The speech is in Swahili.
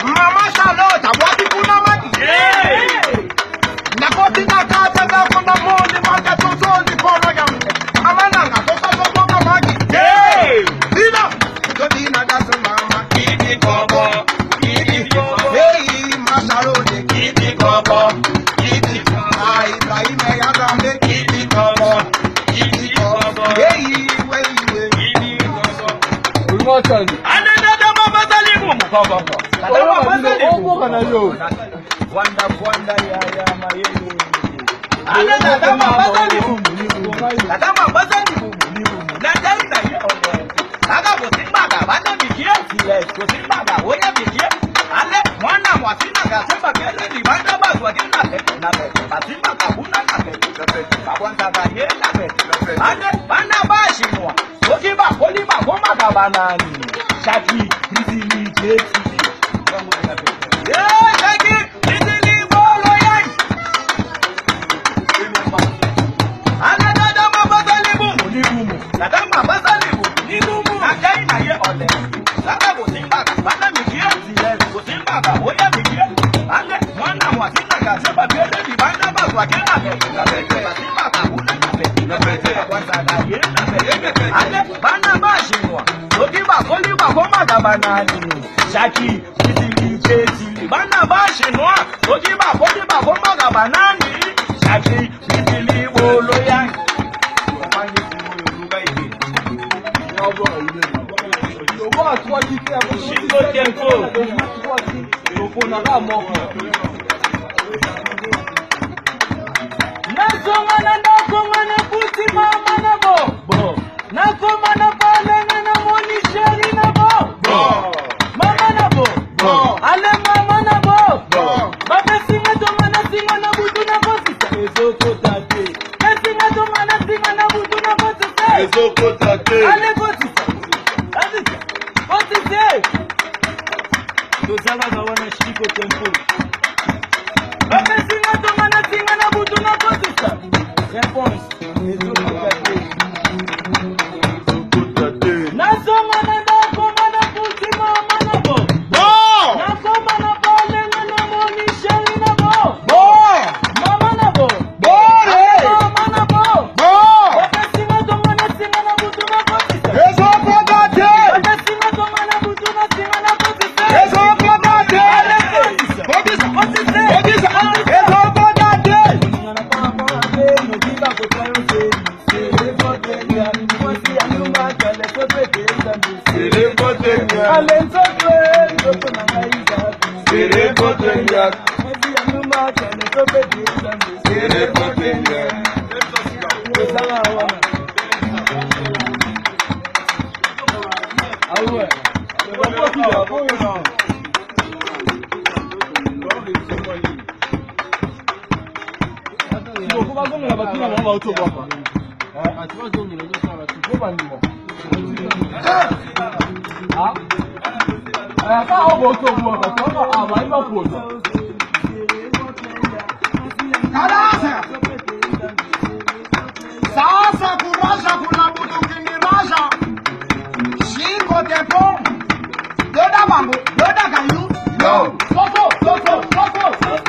Mama Charlotte, what you put on my Nakotina Kata, Nakona Moni, Maka Tozoni, Ponagam. Amananga, Toka Magi. Dina, Godina, that's a mama. Kidi Kobo, Kidi Kobo. Hey, Masarode, Kidi Kobo, Kidi Kobo. I may have Kidi Kobo, Kidi Kobo. Hey, where you Kidi Kobo. Good morning. And another Mama Salimu. Wanda ya mayeni. Another Mama Salimu. Mama Salimu. Nataita hiyo. Aga bosimbaga bana bikia sile. Bosimbaga oya bikia. Ale mwana mwasina kasema kele ni banda bazwa kina na basimbaga kuna na babwanda gaye na ale bana bashimwa. Okiba koliba goma kabanani. Shaki izili jeti. Yeah, Shaki izili bolo yan. Anadada mabazalibu nibumu. Nadama bazalibu nibumu. Nakai na ye ole. Saka bosimba bana mikia zile. Bosimba oya mikia. Ale mwana mwasina kasema bele ni bana bazwa kena. Bosimba kuna na kwanza na ye na ale bana bashimwa. Okiba koliba goma kabanani. Shaki izili jeti. Bana bashimwa. Okiba koliba goma kabanani. Shaki izili bolo yan. Shingo tempo. Nakongana puti mama na bo. Nakongana pale na moni sheri na bo. Mama na bo. Ale mama na bo. Baba singa to mana singa na butu na bosisa. Ezoko tate. Singa to mana singa na butu na bosisa. Ezoko tate. Ale bosisa. Azisa. Bosisa. Dozala gawana shiko tempo. Baba singa to mana singa na butu na bosisa. Response. Ezoko tate. Ezoko tate. Nasoma na ndako mana puti mama na bo. Nakoma na pale na moni sheri na bo. Mama na bo. Mama na bo. Baba singa to mana singa na butu na bosisa. Ezoko tate. Baba singa to mana butu na singa na bosisa. Ezoko tate. Bosisa. Bosisa. Ezoko tate. Ngana papa ate mudiba kotayo se. Serepoteria. Mwasi anuma kale kopeteza. Serepoteria. Alenzokwe ndoko na ngaiza. Serepoteria. Mwasi anuma kale kopeteza. Serepoteria. Sala wana. Awe. Wapo hapo na. Ndio kwa sababu na batuna mama auto hapa. Atiwa zongi ndio sawa tukoba ndimo. Aka hapo auto hapa. Kwa aba iba kuoza. Kala